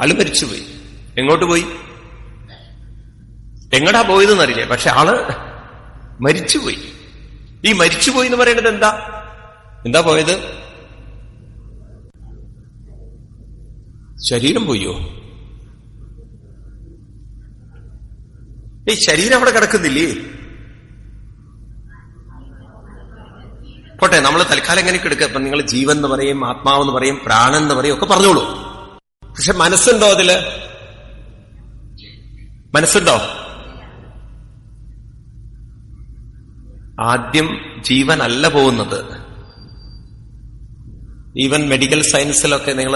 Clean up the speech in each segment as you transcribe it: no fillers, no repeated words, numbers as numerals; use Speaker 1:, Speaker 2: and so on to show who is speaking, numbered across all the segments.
Speaker 1: ആള് മരിച്ചുപോയി. എങ്ങോട്ട് പോയി? എങ്ങടാ പോയതെന്നറിയില്ല, പക്ഷെ ആള് മരിച്ചുപോയി. ഈ മരിച്ചുപോയി എന്ന് പറയുന്നത് എന്താ പോയത്? ശരീരം പോയോ? ഈ ശരീരം അവിടെ കിടക്കുന്നില്ലേ? പോട്ടെ, നമ്മൾ തൽക്കാലം എങ്ങനെ കിടക്കുക? ഇപ്പൊ നിങ്ങൾ ജീവൻ എന്ന് പറയും, ആത്മാവെന്ന് പറയും, പ്രാണൻ എന്ന് പറയും, ഒക്കെ പറഞ്ഞോളൂ. പക്ഷെ മനസ്സുണ്ടോ അതില്? മനസ്സുണ്ടോ? ആദ്യം ജീവനല്ല പോകുന്നത്. ഈവൻ മെഡിക്കൽ സയൻസിലൊക്കെ നിങ്ങൾ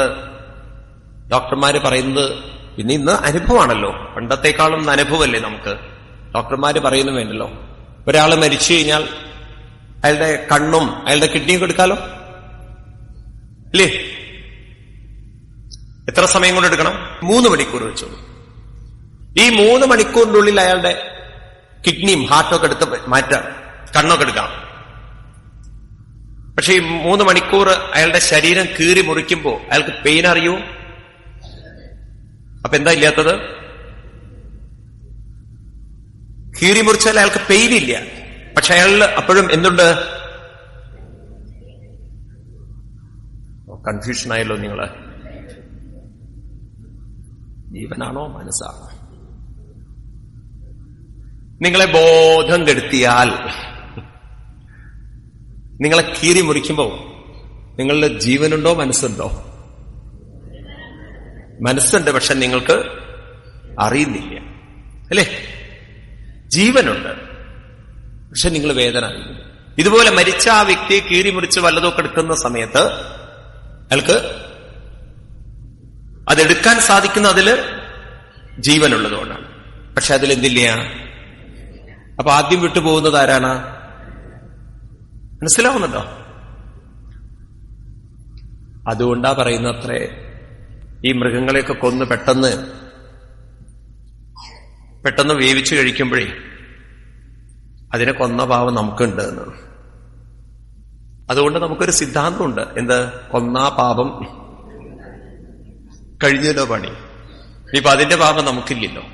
Speaker 1: ഡോക്ടർമാര് പറയുന്നത്, പിന്നെ ഇന്ന് അനുഭവമാണല്ലോ, പണ്ടത്തെക്കാളും അനുഭവമല്ലേ നമുക്ക്. ഡോക്ടർമാര് പറയുന്നു വേണ്ടല്ലോ, ഒരാള് മരിച്ചു കഴിഞ്ഞാൽ അയാളുടെ കണ്ണും അയാളുടെ കിഡ്നിയും എടുക്കാലോ, ഇല്ലേ? എത്ര സമയം കൊണ്ട് എടുക്കണം? 3 മണിക്കൂർ വെച്ചോളൂ. ഈ 3 മണിക്കൂറിന്റെ ഉള്ളിൽ അയാളുടെ കിഡ്നിയും ഹാർട്ടൊക്കെ എടുത്ത് മാറ്റാം, കണ്ണൊക്കെ എടുക്കാം. പക്ഷെ ഈ 3 മണിക്കൂർ അയാളുടെ ശരീരം കീറി മുറിക്കുമ്പോ അയാൾക്ക് പെയിൻ അറിയൂ? അപ്പൊ എന്താ ഇല്ലാത്തത്? കീറി മുറിച്ചാൽ അയാൾക്ക് പെയിൻ ഇല്ല, പക്ഷെ അയാളിൽ അപ്പോഴും എന്തുണ്ട്? കൺഫ്യൂഷൻ ആയല്ലോ നിങ്ങള്. ജീവനാണോ മനസ്സാണോ? നിങ്ങളെ ബോധം കെടുത്തിയാൽ, നിങ്ങളെ കീറി മുറിക്കുമ്പോ നിങ്ങളുടെ ജീവനുണ്ടോ മനസ്സുണ്ടോ? മനസ്സുണ്ട്, പക്ഷെ നിങ്ങൾക്ക് അറിയുന്നില്ല, അല്ലേ? ജീവനുണ്ട്, പക്ഷെ നിങ്ങൾ വേദന അറിയുന്നു. ഇതുപോലെ മരിച്ച ആ വ്യക്തിയെ കീറി മുറിച്ച് വല്ലതൊക്കെ എടുക്കുന്ന സമയത്ത് അയാൾക്ക് അതെടുക്കാൻ സാധിക്കുന്ന അതില് ജീവനുള്ളതുകൊണ്ടാണ്. പക്ഷെ അതിലെന്തില്ല. അപ്പൊ ആദ്യം വിട്ടുപോകുന്നത് ആരാണ്? മനസ്സിലാവുന്നുണ്ടോ? അതുകൊണ്ടാ പറയുന്നത്രേ, ഈ മൃഗങ്ങളെയൊക്കെ കൊന്ന് പെട്ടെന്ന് വേവിച്ചു കഴിക്കുമ്പോഴേ അതിനെ കൊന്ന പാവം നമുക്കുണ്ട് എന്ന്. അതുകൊണ്ട് നമുക്കൊരു സിദ്ധാന്തമുണ്ട്, എന്ത്? കൊന്നാ പാപം കഴിഞ്ഞല്ലോ പണി. ഇനിയിപ്പൊ അതിന്റെ പാപം നമുക്കില്ലല്ലോ.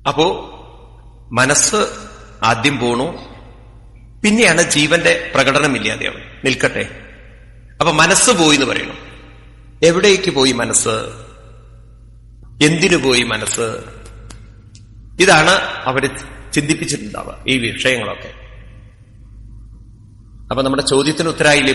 Speaker 1: അപ്പോ മനസ്സ് ആദ്യം പോണു, പിന്നെയാണ് ജീവന്റെ പ്രകടനമില്ലാതെയാവും. നിൽക്കട്ടെ, അപ്പൊ മനസ്സ് പോയി എന്ന് പറയണം. എവിടേക്ക് പോയി മനസ്സ്? എന്തിനു പോയി മനസ്സ്? ഇതാണ് അവര് ചിന്തിപ്പിച്ചിട്ടുണ്ടാവുക, ഈ വിഷയങ്ങളൊക്കെ. അപ്പൊ നമ്മുടെ ചോദ്യത്തിന് ഉത്തരായില്ലേ?